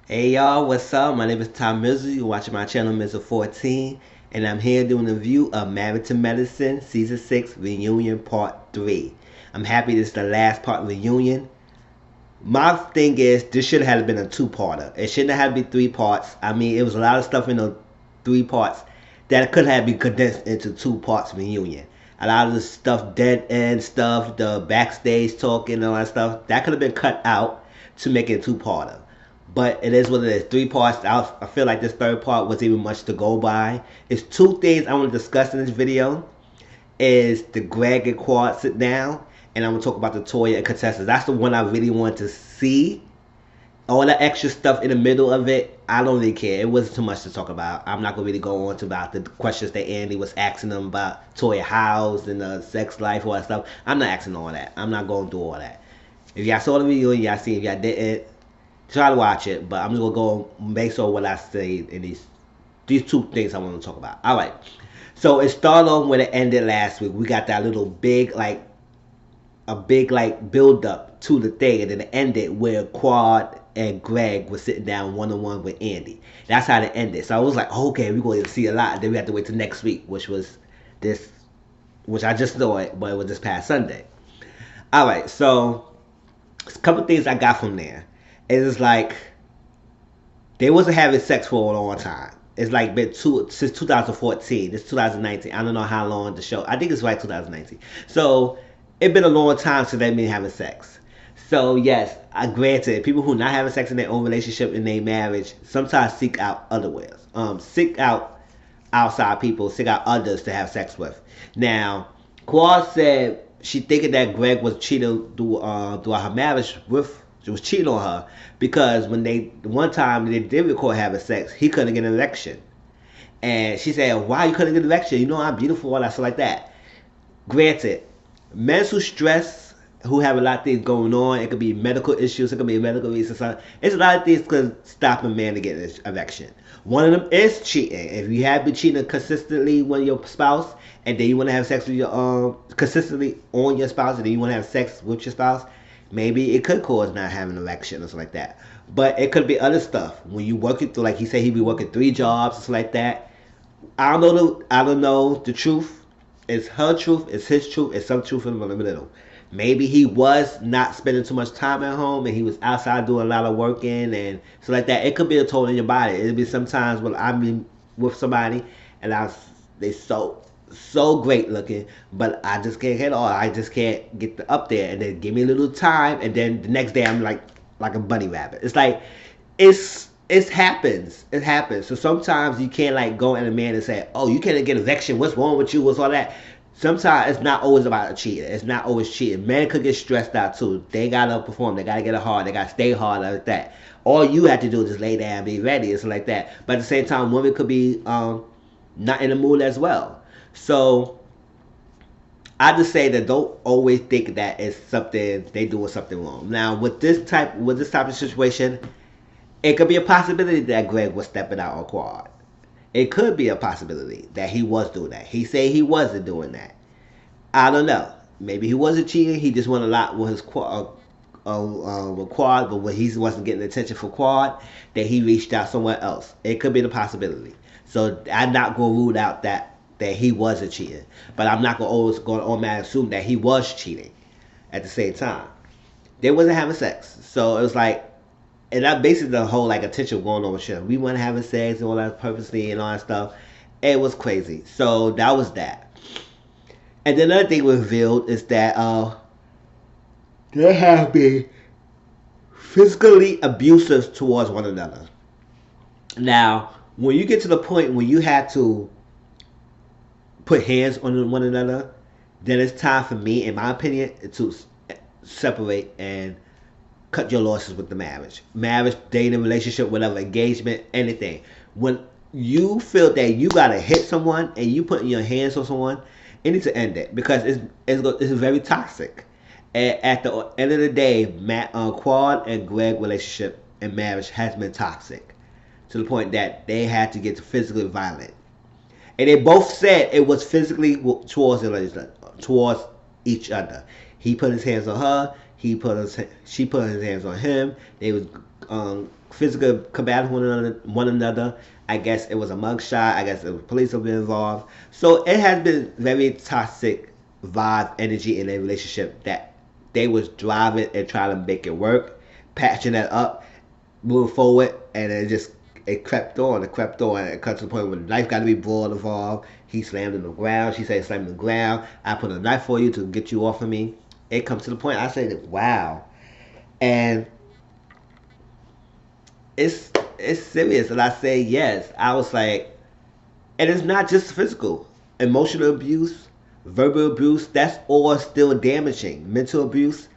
Hey y'all, what's up? My name is Tom Mizzle. You're watching my channel Mizzle14, and I'm here doing a review of Married to Medicine Season 6 Reunion Part 3. I'm happy this is the last part of Reunion. My thing is, this should have been a two-parter. It shouldn't have been 3 parts. I mean, it was a lot of stuff in the 3 parts that could have been condensed into 2 parts Reunion. A lot of the stuff, dead end stuff, the backstage talking and all that stuff, that could have been cut out to make it a two-parter. But it is what it is. 3 parts. I feel like this third part was even much to go by. It's 2 things I want to discuss in this video. Is the Greg and Quad sit down, and I'm gonna talk about the Toya and Contessa. That's the one I really want to see. All the extra stuff in the middle of it, I don't really care. It wasn't too much to talk about. I'm not gonna really go on to about the questions that Andy was asking them about Toya house and the sex life, all that stuff. I'm not asking all that. I'm not going through all that. If y'all saw the video, y'all see. If y'all didn't, try to watch it, but I'm just gonna go based on what I say in these 2 things I want to talk about. All right, so it started on when it ended last week. We got that little big build up to the thing, and then it ended where Quad and Greg were sitting down one on one with Andy. That's how it ended. So I was like, okay, we're going to see a lot. Then we have to wait till next week, which was this, which I just saw it, but it was this past Sunday. All right, so a couple things I got from there. It's like they wasn't having sex for a long time. It's like been since 2014. It's 2019. I don't know how long the show. I think it's like 2019. So it's been a long time since they've been having sex. So yes, I granted people who not having sex in their own relationship in their marriage sometimes seek out other ways. Seek out outside people, seek out others to have sex with. Now, Claude said she thinking that Greg was cheating throughout her marriage with. She was cheating on her because when one time they did record having sex, he couldn't get an erection, and she said, "Why you couldn't get an erection? You know I'm beautiful, all that stuff like that." Granted, mental stress, who have a lot of things going on. It could be medical issues. It could be medical reasons. It's a lot of things could stop a man to get an erection. One of them is cheating. If you have been cheating consistently with your spouse, and then you want to have sex with your consistently on your spouse, and then you want to have sex with your spouse, maybe it could cause not having an erection or something like that. But it could be other stuff. When you working through, like he said, he be working 3 jobs or something like that. I don't know the truth. It's her truth. It's his truth. It's some truth in the middle. Maybe he was not spending too much time at home, and he was outside doing a lot of working and so like that. It could be a toll in your body. It'll be sometimes when I'm with somebody and they so great looking, but I just can't hit all. I just can't get up there, and then give me a little time, and then the next day I'm like a bunny rabbit. It's like it happens. It happens. So sometimes you can't like go at a man and say, "Oh, you can't get eviction. What's wrong with you? What's all that?" Sometimes it's not always about a cheater. It's not always cheating. Men could get stressed out too. They gotta perform. They gotta get it hard. They gotta stay hard like that. All you have to do is just lay down and be ready. It's like that. But at the same time, women could be not in the mood as well. So I just say that don't always think that it's something they doing something wrong. Now with this type of situation, it could be a possibility that Greg was stepping out on Quad. It could be a possibility that he was doing that. He said he wasn't doing that. I don't know. Maybe he wasn't cheating. He just went a lot with his with Quad, but when he wasn't getting attention for Quad, that he reached out somewhere else. It could be the possibility. So I'm not gonna rule out that he wasn't cheating, but I'm not gonna always go automatically assume that he was cheating. At the same time, they wasn't having sex, so it was like, and that basically the whole like attention going on with shit. We weren't having sex and all that purposely and all that stuff. It was crazy. So that was that. And then another thing revealed is that they have been physically abusive towards one another. Now, when you get to the point where you have to put hands on one another, then it's time for me, in my opinion, to separate and cut your losses with the marriage, dating, relationship, whatever, engagement, anything. When you feel that you gotta hit someone and you putting your hands on someone, it needs to end it because it's very toxic. And at the end of the day, Quad and Greg relationship and marriage has been toxic to the point that they had to get physically violent. And they both said it was physically towards each other. He put his hands on her. She put his hands on him. They was physical combat one another. I guess it was a mugshot. I guess the police have been involved. So it has been very toxic vibe, energy in their relationship that they was driving and trying to make it work, patching that up, moving forward, and it crept on, and it cut to the point where the knife got to be brought involved. He slammed in the ground. She said, "Slam in the ground. I put a knife for you to get you off of me." It comes to the point. I said, "Wow," and it's serious. And I say yes. I was like, and it's not just physical, emotional abuse, verbal abuse. That's all still damaging. Mental abuse.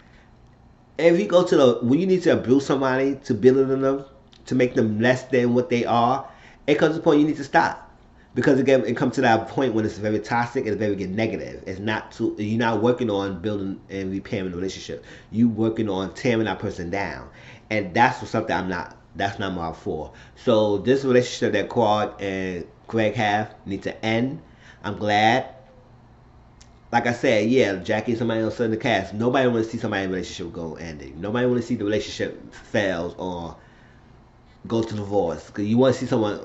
If you go to the when you need to abuse somebody to belittle them, to make them less than what they are, it comes to a point you need to stop. Because again, it comes to that point when it's very toxic and very negative. It's not too. You're not working on building and repairing the relationship. You working on tearing that person down, and that's something I'm not. That's not my for. So this relationship that Quad and Greg have need to end. I'm glad. Like I said, yeah, Jackie and somebody else in the cast. Nobody want to see somebody's relationship go ending. Nobody want to see the relationship fails or go to divorce. Because you want to see someone.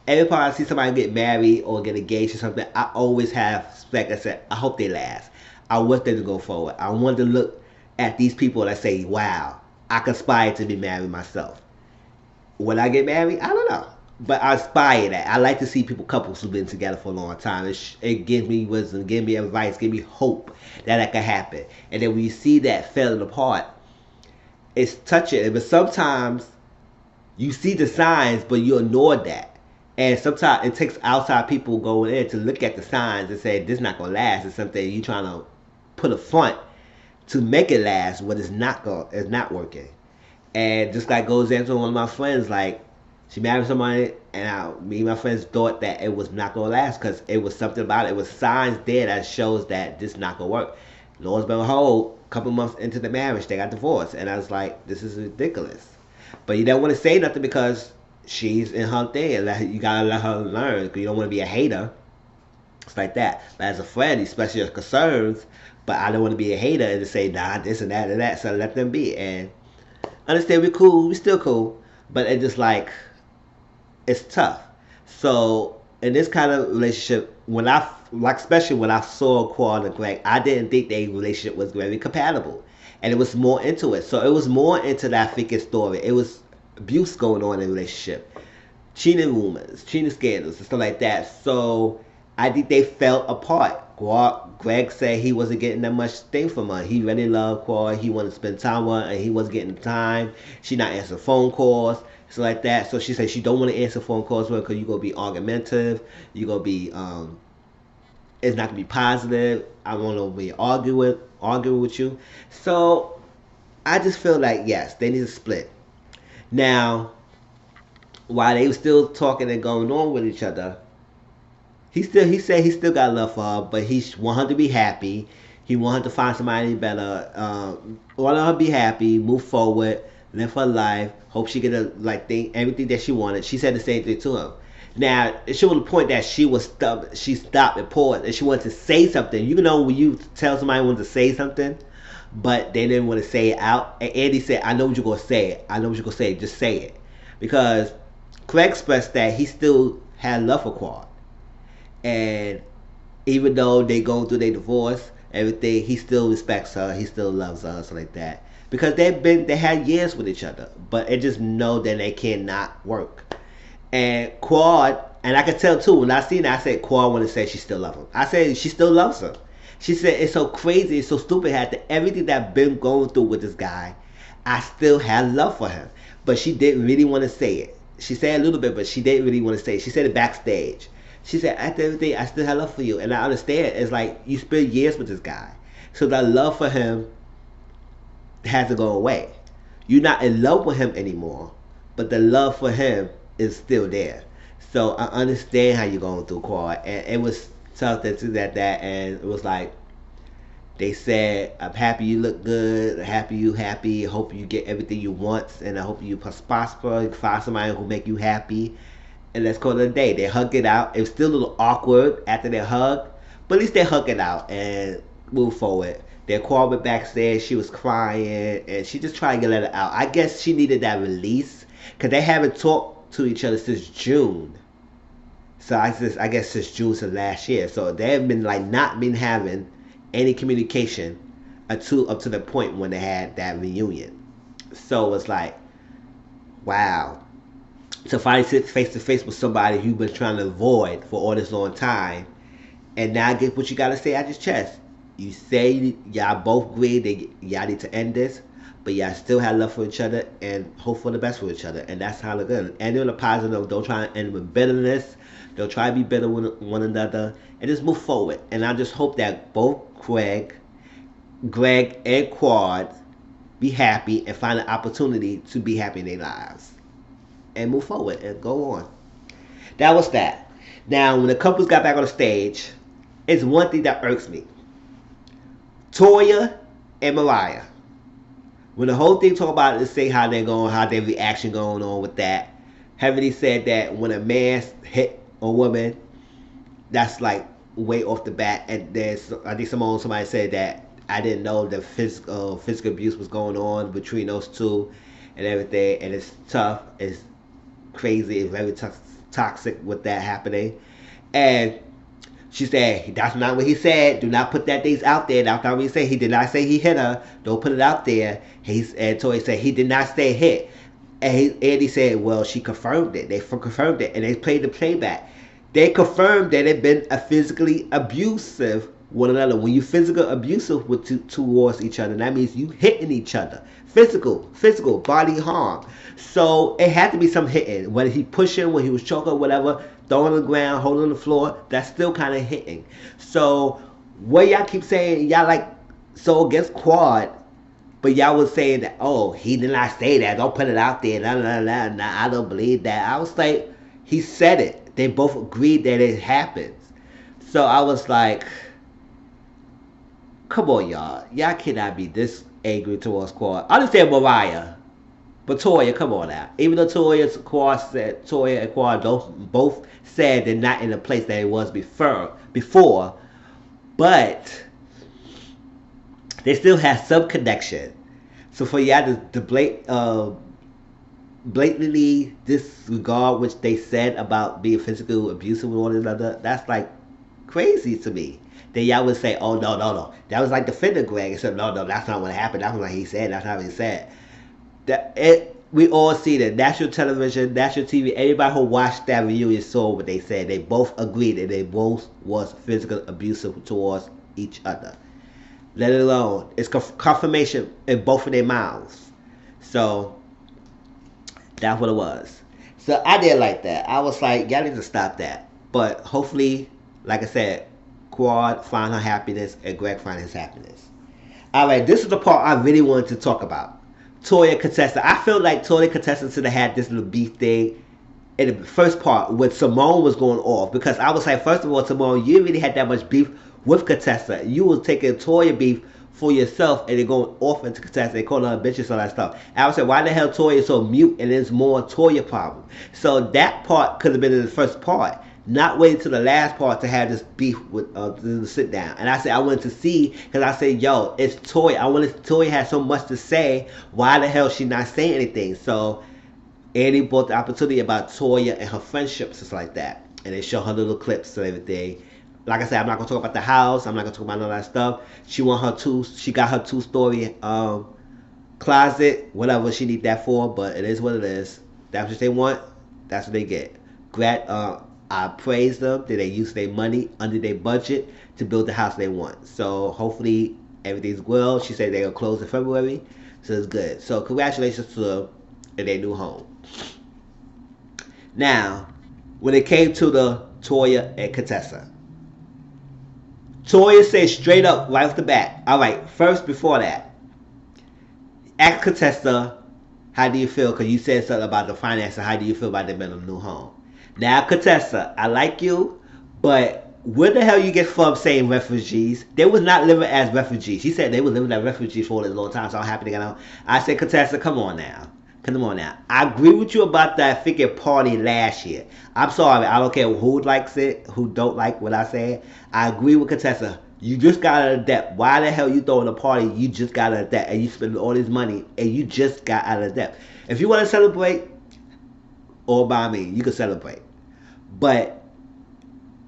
Every time I see somebody get married or get engaged or something, I always have, like I said, I hope they last. I want them to go forward. I want to look at these people and say, wow, I aspire to be married myself. When I get married, I don't know. But I aspire that. I like to see couples who've been together for a long time. It gives me wisdom, gives me advice, gives me hope that can happen. And then when you see that falling apart, it's touching. But sometimes you see the signs, but you ignore that. And sometimes it takes outside people going in to look at the signs and say, this is not going to last. It's something you're trying to put a front to make it last, but it's not working. And just like goes into one of my friends, like she married somebody, and me and my friends thought that it was not gonna last because it was something about it. It was signs there that shows that this not gonna work. Lord's been behold, a couple months into the marriage, they got divorced, and I was like, this is ridiculous. But you don't want to say nothing because she's in her thing, and you gotta let her learn. Because you don't want to be a hater. It's like that. But as a friend, especially your concerns, but I don't want to be a hater and to say, nah, this and that and that. So let them be. And understand we're cool, we still cool, but it's just like it's tough. So in this kind of relationship, when I like, especially when I saw Quad and Greg, I didn't think their relationship was very compatible, and it was more into it. So it was more into that freaking story. It was abuse going on in the relationship, cheating rumors, cheating scandals, and stuff like that. So I think they fell apart. Greg said he wasn't getting that much thing from her. He really loved Quad. He wanted to spend time with her, and he wasn't getting the time. She not answering phone calls, so like that. So she said she don't want to answer phone calls with her because you're going to be argumentative. You're going to be, it's not going to be positive. I want to be arguing with you. So I just feel like, yes, they need to split. Now, while they were still talking and going on with each other, he said he still got love for her, but he want her to be happy. He want her to find somebody better. Want her to be happy, move forward, live her life. Hope she get everything that she wanted. She said the same thing to him. Now it showed the point that she was stubborn. She stopped and paused, and she wanted to say something. You know when you tell somebody wanted to say something, but they didn't want to say it out. And Andy said, "I know what you're gonna say. I know what you're gonna say. Just say it," because Craig expressed that he still had love for Quad. And even though they go through their divorce, everything, he still respects her. He still loves her, something like that. Because they had years with each other, but it just know that they cannot work. And Quad, and I could tell too when I seen that, I said Quad want to say she still loves him. I said she still loves her. She said it's so crazy, it's so stupid. After everything that I've been going through with this guy, I still had love for him. But she didn't really want to say it. She said a little bit, but she didn't really want to say it. She said it backstage. She said, after everything, I still have love for you. And I understand. It's like you spend years with this guy. So that love for him has to go away. You're not in love with him anymore. But the love for him is still there. So I understand how you're going through, Quad. And it was something to that. And it was like, they said, I'm happy you look good. I'm happy you happy. Hope you get everything you want. And I hope you prosper. Find somebody who make you happy. And let's call it a day. They hug it out. It was still a little awkward after they hug, but at least they hug it out and move forward. Their call went backstage. She was crying, and she just tried to let it out. I guess she needed that release because they haven't talked to each other since June. So I guess since June of last year. So they have been like not been having any communication until up to the point when they had that reunion. So it's like, wow. To finally sit face to face with somebody you've been trying to avoid for all this long time, and now get what you gotta say out your chest. You say y'all both agree that y'all need to end this, but y'all still have love for each other and hope for the best for each other, and that's how it's good. End on a positive. Don't try to end with bitterness. Don't try to be bitter with one another, and just move forward. And I just hope that both Greg, and Quad be happy and find an opportunity to be happy in their lives and move forward and go on. That was that. Now, when the couples got back on the stage, it's one thing that irks me. Toya and Mariah. When the whole thing talk about it, say how they're going, how their reaction going on with that. Heavily said that when a man hit a woman, that's like way off the bat. And there's, I think somebody said that I didn't know that physical abuse was going on between those two and everything. And it's tough. It's crazy. It's very toxic with that happening. And she said, that's not what he said. Do not put that things out there. That's not what he said. He did not say he hit her. Don't put it out there. And Toya said he did not say hit. And Andy said, well, she confirmed it. They confirmed it. And they played the playback. They confirmed that they've been a physically abusive one another. When you physical abusive towards each other, that means you hitting each other. Physical body harm. So it had to be some hitting. Whether he pushing, when he was choking, whatever, throwing on the ground, holding on the floor, that's still kind of hitting. So what y'all keep saying, y'all like so against Quad, but y'all was saying that, oh, he did not say that. Don't put it out there. Nah, I don't believe that. I was like, he said it. They both agreed that it happens. So I was like, come on, y'all. Y'all cannot be this angry towards Quad. I understand Mariah, but Toya, come on now. Even though Toya and Quad both said they're not in the place that it was before, but they still have some connection. So for y'all to blatantly disregard what they said about being physically abusive with one another, that's like crazy to me. Then y'all would say, oh, no. That was like defending Greg and said, no, that's not what happened. That's what he said. That's not what he said. We all see that national television, national TV, everybody who watched that reunion saw what they said. They both agreed that they both was physically abusive towards each other. Let it alone. It's confirmation in both of their mouths. So that's what it was. So I didn't like that. I was like, y'all need to stop that. But hopefully, like I said, Quad find her happiness and Greg find his happiness. Alright, this is the part I really wanted to talk about. Toya and Contessa. I feel like Toya and Contessa should have had this little beef thing in the first part when Simone was going off. Because I was like, first of all, Simone, you really had that much beef with Contessa. You was taking Toya beef for yourself and then going off into Contessa. They call her bitches and all that stuff. I was like, why the hell Toya is so mute and it's more Toya problem? So that part could have been in the first part. Not waiting to the last part to have this beef with to sit down. And I said I wanted to see, because I said, yo, it's Toya. Toya has so much to say. Why the hell she not saying anything? So Andy brought the opportunity about Toya and her friendships and stuff like that. And they show her little clips and everything. Like I said, I'm not gonna talk about the house. I'm not gonna talk about none of that stuff. She got her 2-story closet, whatever she need that for. But it is what it is. That's what they want. That's what they get. I praise them that they use their money under their budget to build the house they want. So hopefully everything's well. She said they're going to close in February. So it's good. So congratulations to them in their new home. Now, when it came to the Toya and Contessa. Toya said straight up right off the bat. Alright, first before that. Ask Contessa, how do you feel? Because you said something about the finances. How do you feel about them in a new home? Now, Contessa, I like you, but where the hell you get from saying refugees? They was not living as refugees. She said they were living as refugees for a long time, so I'm happy to get out. I said, Contessa, come on now. I agree with you about that figure party last year. I'm sorry, I don't care who likes it, who don't like what I said. I agree with Contessa. You just got out of debt. Why the hell you throwing a party? You just got out of debt and you spending all this money and you just got out of debt. If you want to celebrate, all by me, you can celebrate. But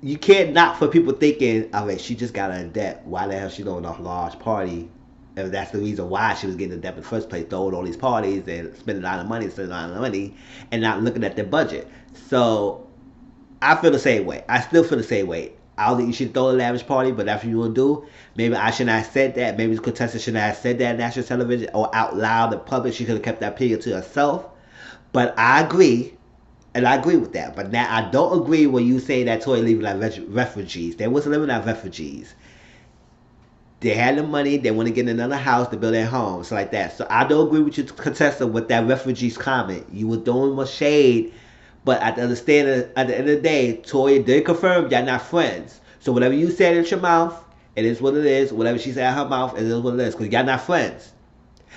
you can't knock for people thinking, all right, she just got out of debt. Why the hell she throwing a large party? If that's the reason why she was getting in debt in the first place, throwing all these parties and spending a lot of money, and not looking at their budget. So I feel the same way. I still feel the same way. I don't think you should throw a lavish party, but that's what you want to do. Maybe I shouldn't have said that. Maybe Contessa shouldn't have said that on national television or out loud in public. She could have kept that opinion to herself. But I agree, and I agree with that. But now I don't agree when you say that Toya living like refugees. They wasn't living like refugees. They had the money. They want to get another house to build their home, so like that. So I don't agree with you, Contessa, with that refugees comment. You were throwing more shade. But at the end of the day, Toya did confirm y'all not friends. So whatever you said in your mouth, it is what it is. Whatever she said out her mouth, it is what it is. Because y'all not friends.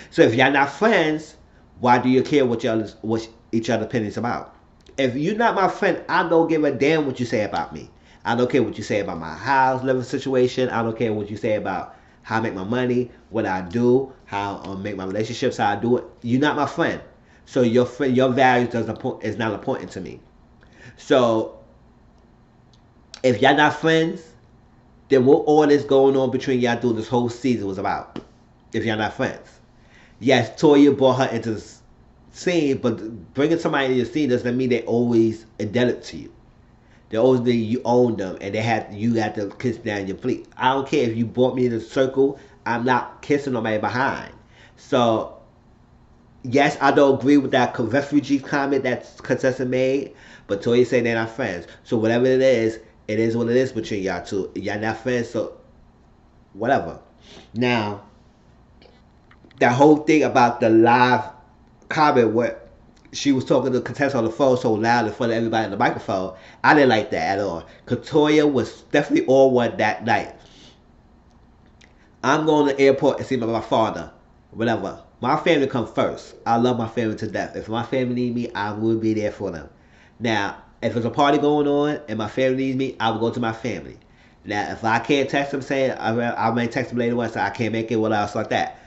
So if y'all not friends, why do you care what each other's opinions about? If you're not my friend, I don't give a damn what you say about me. I don't care what you say about my house living situation. I don't care what you say about how I make my money, what I do, how I make my relationships, how I do it. You're not my friend. So your values is not important to me. So if y'all not friends, then what all this going on between y'all through this whole season was about? If y'all not friends. Yes, Toya brought her into the scene, but bringing somebody into your scene doesn't mean they always indebted to you. They always mean you own them and you got to kiss down your feet. I don't care if you brought me in a circle, I'm not kissing nobody behind. So yes, I don't agree with that refugee comment that Contessa made, but Toya said they're not friends. So whatever it is what it is between y'all two. Y'all not friends, so whatever. Now, that whole thing about the live comment where she was talking to Contessa on the phone so loud in front of everybody on the microphone, I didn't like that at all. Because Toya was definitely on one that night. I'm going to the airport and see my father, whatever. My family comes first. I love my family to death. If my family need me, I will be there for them. Now, if there's a party going on and my family needs me, I will go to my family. Now, if I can't text them saying, I may text them later on, so I can't make it, what else like that.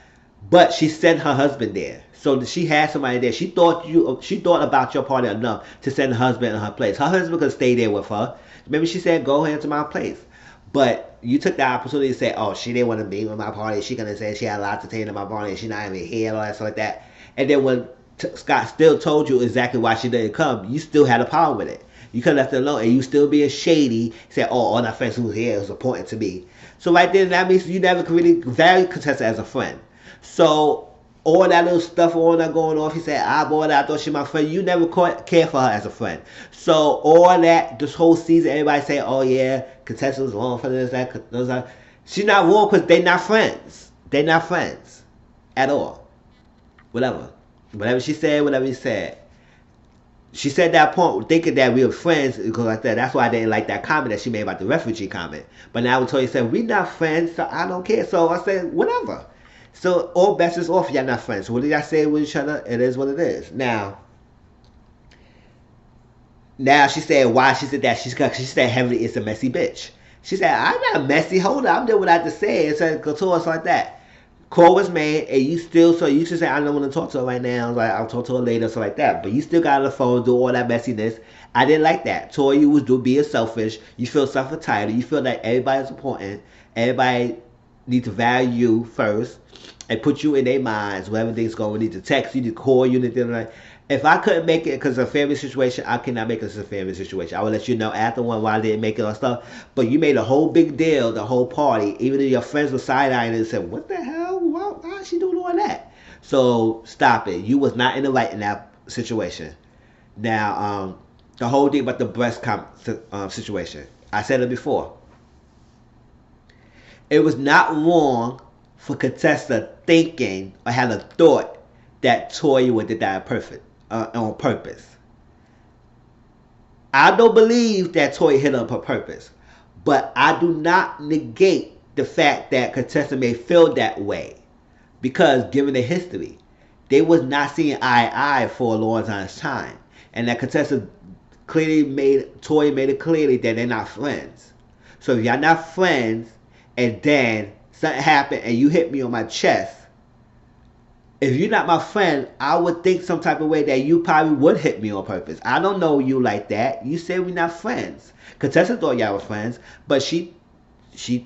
But she sent her husband there. So she had somebody there. She thought about your party enough to send her husband in her place. Her husband could stay there with her. Maybe she said, go ahead to my place. But you took the opportunity to say, oh, she didn't want to be with my party. She gonna say she had a lot to take to my party and she not even here and all that stuff like that. And then when Scott still told you exactly why she didn't come, you still had a problem with it. You could have left it alone and you still being shady. Said, oh, all my friends who were here was important to me. So right then, that means you never could really value Contessa as a friend. So all that little stuff all that going on, he said, I thought she my friend. You never cared for her as a friend. So all that, this whole season, everybody say, oh yeah, Contessa was wrong for this, that. She's not wrong because they're not friends. They're not friends at all. Whatever she said, whatever he said. She said that point thinking that we were friends because like that. That's why I didn't like that comment that she made about the refugee comment. But now when Toya said, we not friends, so I don't care. So I said, whatever. So all bets is off. Y'all not friends. So what did y'all say with each other? It is what it is. Now she said why she said that. She said Heavenly is a messy bitch. She said, I'm not messy. Hold on. I'm doing what I have to say. It said go to us like that. Call was made and you still say I don't want to talk to her right now. Like I'll talk to her later, so like that. But you still got on the phone, do all that messiness. I didn't like that. Toya was being selfish. You feel self-entitled. You feel like everybody's important. Everybody needs to value you first and put you in their minds where everything's going. Need to text you, to call you, anything like. If I couldn't make it because of a family situation, I cannot make it as a family situation. I will let you know after one why I didn't make it or stuff. But you made a whole big deal, the whole party. Even if your friends were side-eyeing and said, what the hell? Why is she doing all that? So stop it. You was not in the right in that situation. Now, the whole thing about the breast situation. I said it before. It was not wrong for Contessa thinking or had a thought that Toya would do that on purpose. I don't believe that Toya hit on purpose, but I do not negate the fact that Contessa may feel that way because given the history, they was not seeing eye to eye for a long time, and that Contessa Toya made it clearly that they're not friends. So if y'all not friends and then something happened and you hit me on my chest, if you're not my friend, I would think some type of way that you probably would hit me on purpose. I don't know you like that. You said we're not friends. Contessa thought y'all were friends, but she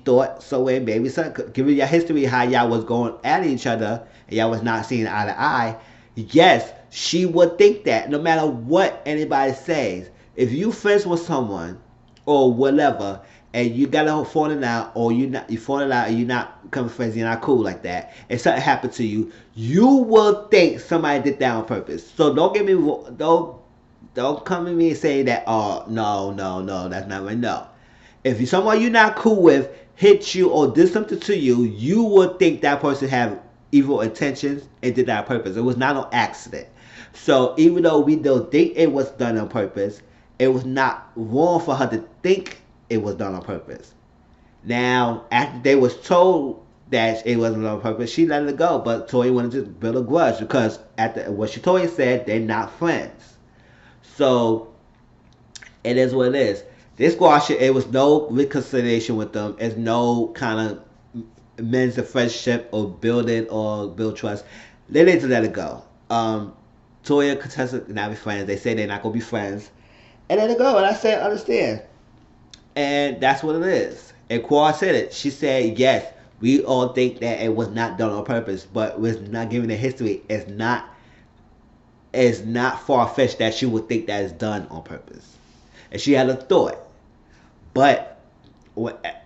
thought so, and maybe some, given your history how y'all was going at each other and y'all was not seeing eye to eye. Yes, she would think that no matter what anybody says. If you friends with someone or whatever, and you got a falling out, or you falling out, and you're not becoming friends, you're not cool like that, and something happened to you, you will think somebody did that on purpose. So don't get me don't come to me and say that. Oh, no, that's not right. No, if someone you're not cool with hit you or did something to you, you would think that person had evil intentions and did that on purpose. It was not an accident. So even though we don't think it was done on purpose, it was not wrong for her to think it was done on purpose. Now, after they was told that it wasn't on purpose, she let it go. But Toya wanted to build a grudge because after what Toya said, they're not friends. So it is what it is. This squash, it was no reconciliation with them. It's no kind of men's of friendship or building or build trust. They need to let it go. Toya, Contessa, not be friends. They say they're not gonna be friends, and let it go. And I said, understand. And that's what it is. And Quad said it. She said, yes, we all think that it was not done on purpose, but with not giving the history, it's not far fetched that she would think that it's done on purpose. And she had a thought. But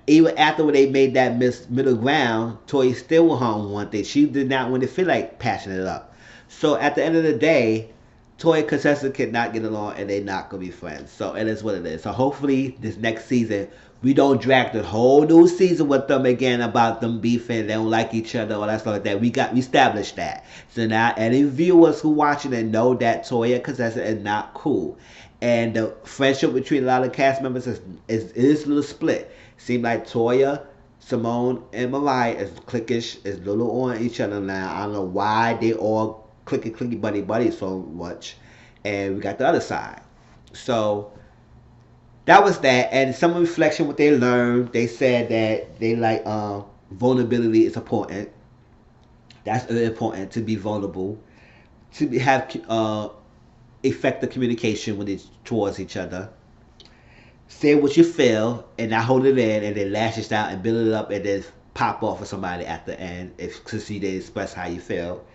even after when they made that middle ground, Toy still was on one thing. She did not want to feel like patching it up. So at the end of the day, Toy and Contessa cannot get along and they're not going to be friends. So it is what it is. So hopefully this next season, we don't drag the whole new season with them again about them beefing, they don't like each other, all that stuff like that. We established that. So now any viewers who watching it know that Toya and Contessa is not cool. And the friendship between a lot of cast members is a little split. Seems like Toya, Simone, and Mariah is cliquish, is a little on each other now. I don't know why they all clicky buddy so much. And we got the other side. So that was that. And some reflection what they learned. They said that they like vulnerability is important. That's really important to be vulnerable, to have effective communication with towards each other. Say what you feel and not hold it in and then lash it out and build it up and then pop off of somebody at the end if to see they express how you feel.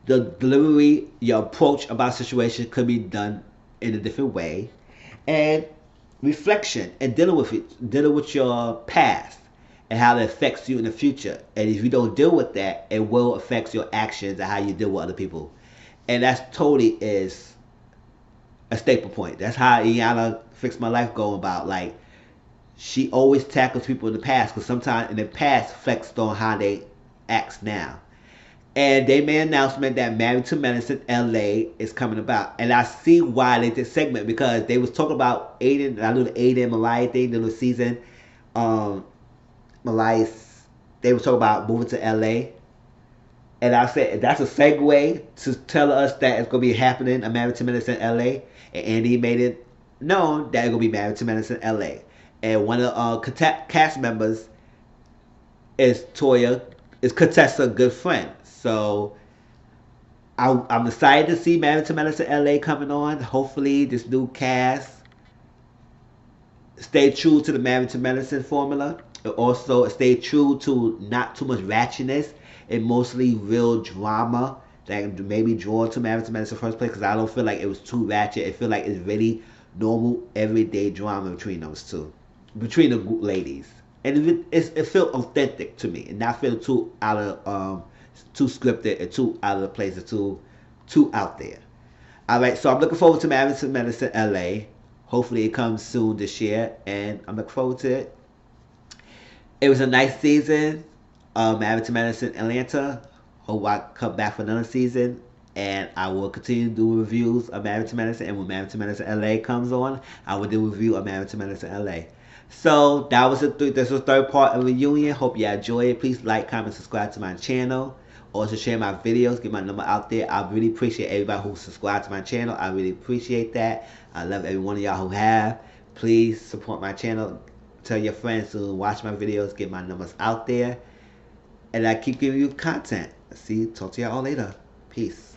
The delivery, your approach about situation could be done in a different way. And reflection and dealing with your past and how it affects you in the future. And if you don't deal with that, it will affect your actions and how you deal with other people. And that's totally is a staple point. That's how Iana Fix My Life go about. Like, she always tackles people in the past because sometimes in the past flexed on how they act now. And they made an announcement that Married to Medicine LA is coming about. And I see why they did segment because they was talking about Aiden, I know the Aiden Mariah thing, the little season. Mariah, they was talking about moving to LA. And I said, that's a segue to tell us that it's going to be happening, a Married to Medicine LA. And Andy made it known that it's going to be Married to Medicine LA. And one of the cast members is Toya, is Contessa, good friend. So I'm excited to see Married to Medicine LA coming on. Hopefully this new cast stay true to the Married to Medicine formula. Also stay true to not too much ratchetness and mostly real drama that maybe drawn to Married to Medicine first place because I don't feel like it was too ratchet. I feel like it's really normal, everyday drama between those two, between the ladies. And it felt authentic to me and not feel too out of too scripted and too out of the place or too out there. Alright, so I'm looking forward to Married to Medicine LA. Hopefully it comes soon this year and I'm looking forward to it. It was a nice season. Married to Medicine Atlanta. Hope I come back for another season. And I will continue to do reviews of Married to Medicine. And when Married to Medicine LA comes on, I will do a review of Married to Medicine LA. So that was this was the third part of the reunion. Hope you enjoy it. Please like, comment, subscribe to my channel. Also share my videos, get my number out there. I really appreciate everybody who subscribed to my channel. I really appreciate that. I love every one of y'all who have. Please support my channel. Tell your friends to watch my videos, get my numbers out there, and I keep giving you content. See, talk to y'all later. Peace.